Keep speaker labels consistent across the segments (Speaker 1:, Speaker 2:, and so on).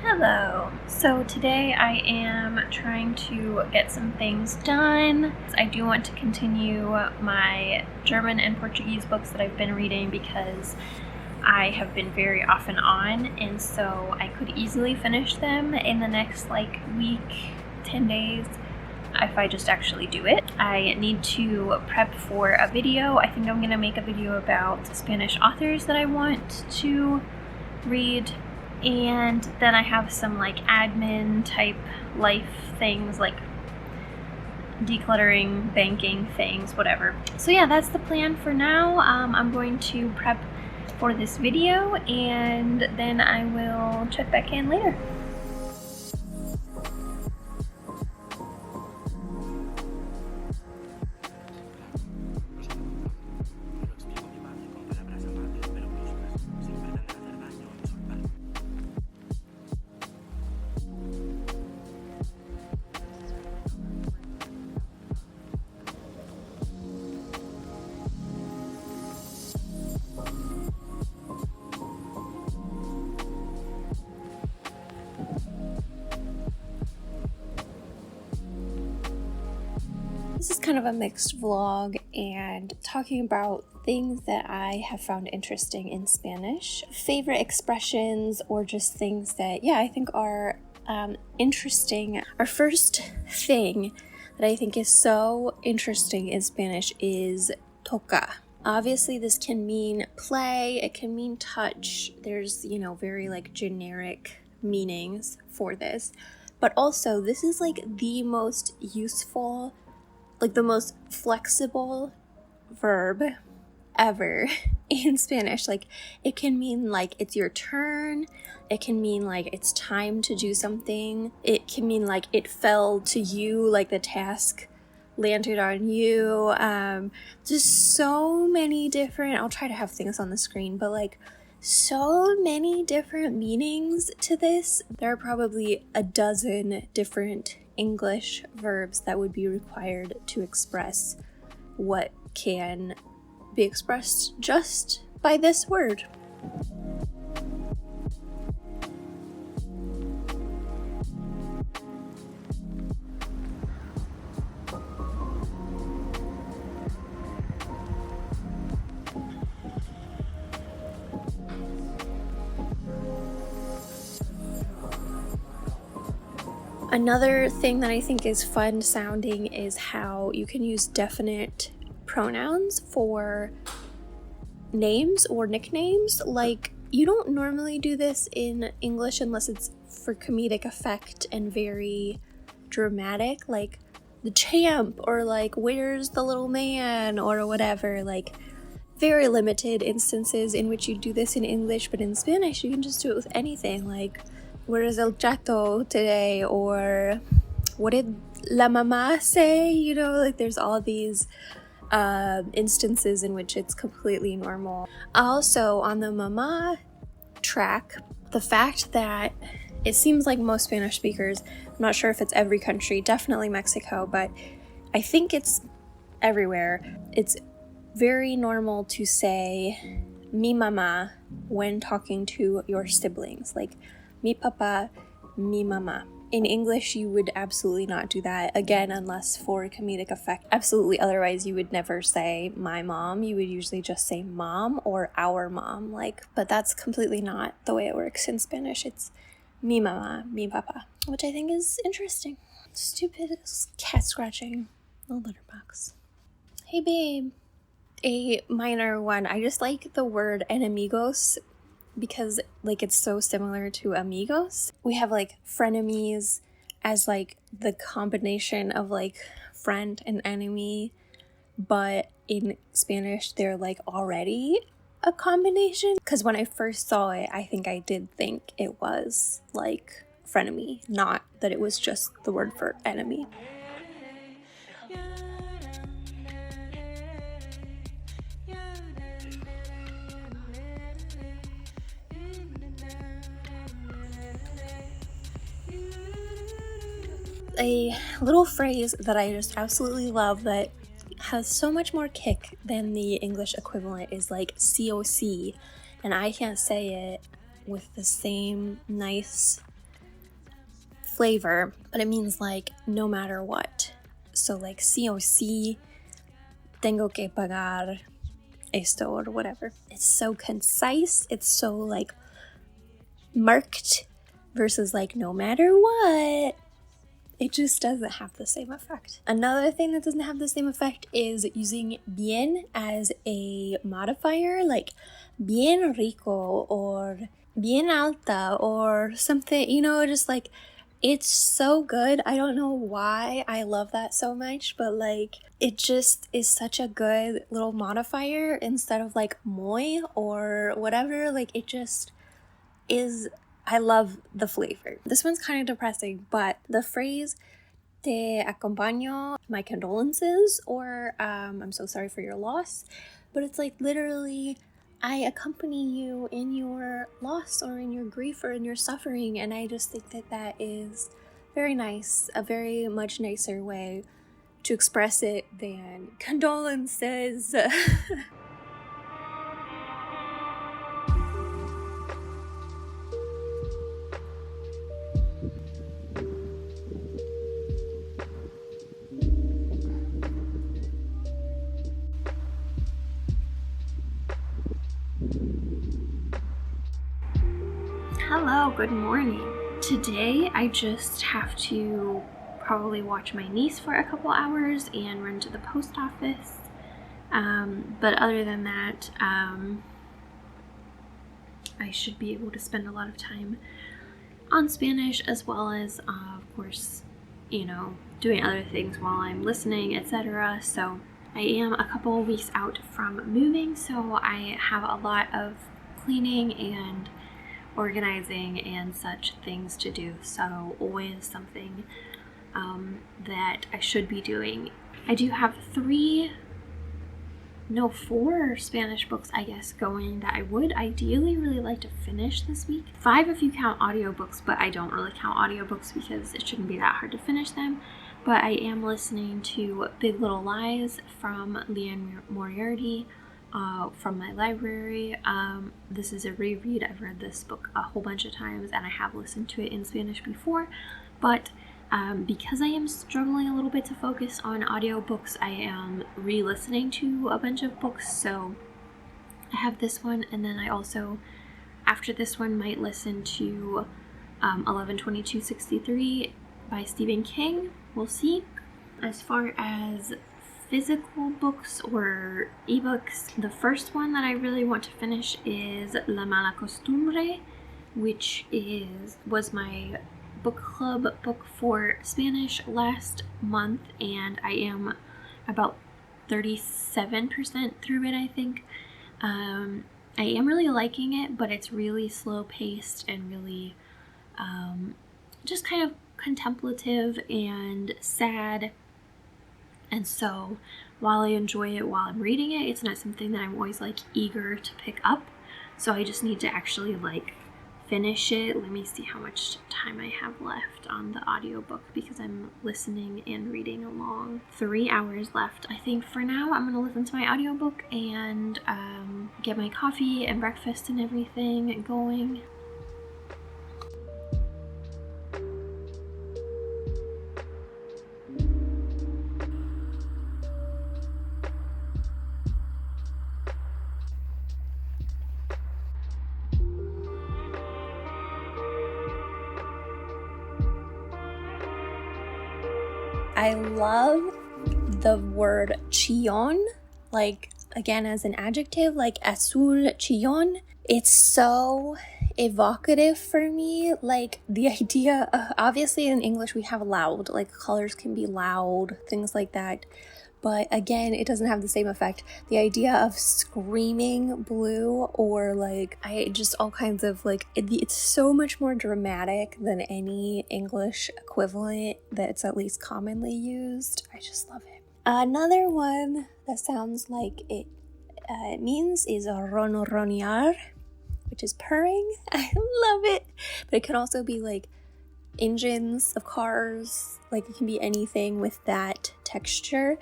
Speaker 1: Hello. So today I am trying to get some things done. I do want to continue my German and Portuguese books that I've been reading because I have been very off and on, and so I could easily finish them in the next week, 10 days if I just actually do it. I need to prep for a video. I think I'm going to make a video about Spanish authors that I want to read. And then I have some admin type life things like decluttering, banking things, whatever. So yeah, that's the plan for now. I'm going to prep for this video and then I will check back in later. This is kind of a mixed vlog and talking about things that I have found interesting in Spanish, favorite expressions, or just things that, I think are interesting. Our first thing that I think is so interesting in Spanish is toca. Obviously, this can mean play, it can mean touch. There's, very generic meanings for this. But also, this is the most useful, the most flexible verb ever in Spanish. It can mean it's your turn, it can mean it's time to do something, it can mean it fell to you, the task landed on you. Just so many different, I'll try to have things on the screen, but so many different meanings to this. There are probably a dozen different English verbs that would be required to express what can be expressed just by this word. Another thing that I think is fun sounding is how you can use definite pronouns for names or nicknames. You don't normally do this in English unless it's for comedic effect and very dramatic, like the champ or where's the little man or whatever. Very limited instances in which you do this in English, but in Spanish you can just do it with anything, where is el chato today, or what did la mamá say? There's all these instances in which it's completely normal. Also, on the mamá track, the fact that it seems like most Spanish speakers, I'm not sure if it's every country, definitely Mexico, but I think it's everywhere, it's very normal to say mi mamá when talking to your siblings, mi papá, mi mamá. In English, you would absolutely not do that, again, unless for comedic effect. Absolutely, otherwise you would never say my mom. You would usually just say mom or our mom, but that's completely not the way it works in Spanish. It's mi mamá, mi papá, which I think is interesting. Stupid cat scratching, the litter box. Hey babe. A minor one, I just like the word enemigos because it's so similar to amigos. We have frenemies as the combination of friend and enemy, but in Spanish they're already a combination. Because when I first saw it, I think I did think it was frenemy, not that it was just the word for enemy. A little phrase that I just absolutely love that has so much more kick than the English equivalent is COC, and I can't say it with the same nice flavor, but it means like no matter what. So like sí o sí, tengo que pagar esto or whatever. It's so concise. It's so like marked versus like no matter what. It just doesn't have the same effect. Another thing that doesn't have the same effect is using bien as a modifier, like bien rico or bien alta or something, you know, just like it's so good. I don't know why I love that so much, but like it just is such a good little modifier instead of like muy or whatever. Like it just is. I love the flavor. This one's kind of depressing, but the phrase te acompaño, my condolences, or I'm so sorry for your loss, but it's like literally I accompany you in your loss or in your grief or in your suffering, and I just think that that is very nice, a very much nicer way to express it than condolences. Hello, good morning. Today I just have to probably watch my niece for a couple hours and run to the post office. But other than that, I should be able to spend a lot of time on Spanish as well as, of course, you know, doing other things while I'm listening, etc. So I am a couple of weeks out from moving, so I have a lot of cleaning and organizing and such things to do, so always something that I should be doing. I do have 4 Spanish books, I guess, going that I would ideally really like to finish this week. 5 if you count audiobooks, but I don't really count audiobooks because it shouldn't be that hard to finish them. But I am listening to Big Little Lies from Liane Moriarty from my library. This is a reread. I've read this book a whole bunch of times and I have listened to it in Spanish before, but because I am struggling a little bit to focus on audiobooks, I am re-listening to a bunch of books. So I have this one, and then I also, after this one, might listen to 11/22/63 by Stephen King. We'll see. As far as physical books or ebooks, the first one that I really want to finish is La Mala Costumbre, which was my book club book for Spanish last month, and I am about 37% through it, I think. I am really liking it, but it's really slow paced and really just kind of contemplative and sad. And so while I enjoy it while I'm reading it, it's not something that I'm always like eager to pick up. So I just need to actually like finish it. Let me see how much time I have left on the audiobook because I'm listening and reading along. 3 hours left. I think for now I'm gonna listen to my audiobook and get my coffee and breakfast and everything going. I love the word chillón, like again as an adjective, like azul chillón. It's so evocative for me, like the idea of, obviously in English we have loud, like colors can be loud, things like that. But again, it doesn't have the same effect. The idea of screaming blue or like, all kinds of like, it's so much more dramatic than any English equivalent that's at least commonly used. I just love it. Another one that sounds like it means is ronronear, which is purring. I love it. But it can also be like engines of cars, like it can be anything with that texture.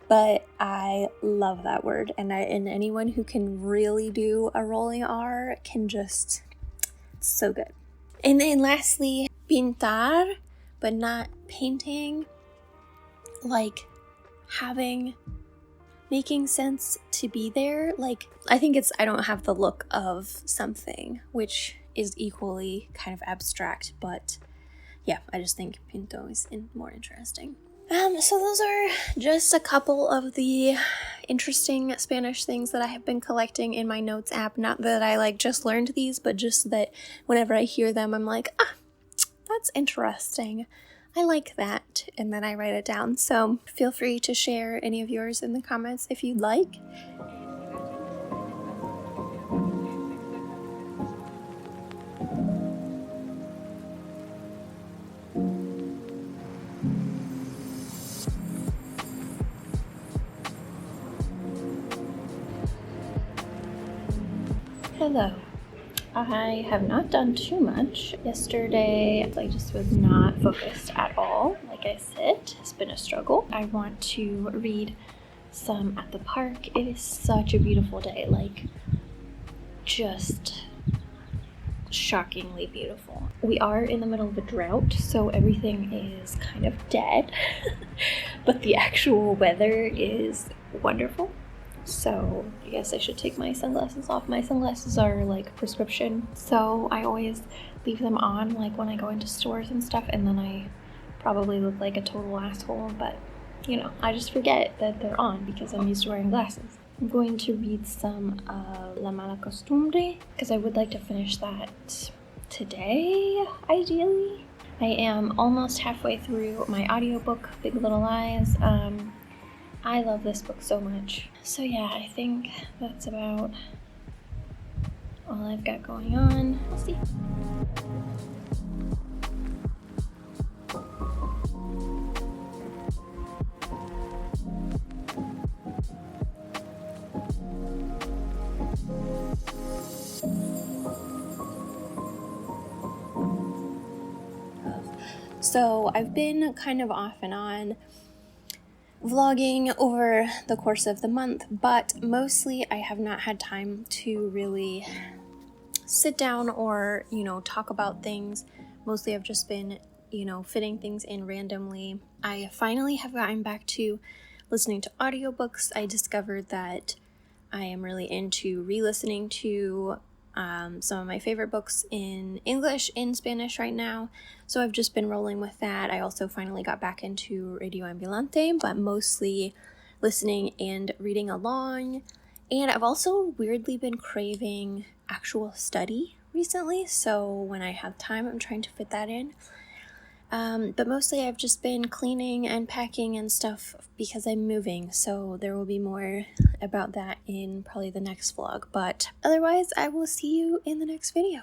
Speaker 1: But I love that word, and anyone who can really do a rolling R can just, it's so good. And then lastly, pintar, but not painting, like making sense to be there. Like, I think I don't have the look of something, which is equally kind of abstract, but yeah, I just think pinto is more interesting. So those are just a couple of the interesting Spanish things that I have been collecting in my notes app. Not that I like just learned these, but just that whenever I hear them, I'm like, that's interesting. I like that, and then I write it down. So feel free to share any of yours in the comments if you'd like. Hello. I have not done too much. Yesterday, I just was not focused at all. Like I said, it's been a struggle. I want to read some at the park. It is such a beautiful day, like just shockingly beautiful. We are in the middle of a drought, so everything is kind of dead, but the actual weather is wonderful. So I guess I should take my sunglasses off. My sunglasses are like prescription, so I always leave them on like when I go into stores and stuff, and then I probably look like a total asshole, but you know, I just forget that they're on because I'm used to wearing glasses. I'm going to read some of La Mala Costumbre because I would like to finish that today, ideally. I am almost halfway through my audiobook, Big Little Lies. I love this book so much. So yeah, I think that's about all I've got going on. We'll see. So I've been kind of off and on vlogging over the course of the month, but mostly I have not had time to really sit down or, talk about things. Mostly I've just been, fitting things in randomly. I finally have gotten back to listening to audiobooks. I discovered that I am really into re-listening to some of my favorite books in English, in Spanish right now. So I've just been rolling with that. I also finally got back into Radio Ambulante, but mostly listening and reading along. And I've also weirdly been craving actual study recently. So when I have time, I'm trying to fit that in. But mostly I've just been cleaning and packing and stuff because I'm moving, so there will be more about that in probably the next vlog. But otherwise, I will see you in the next video.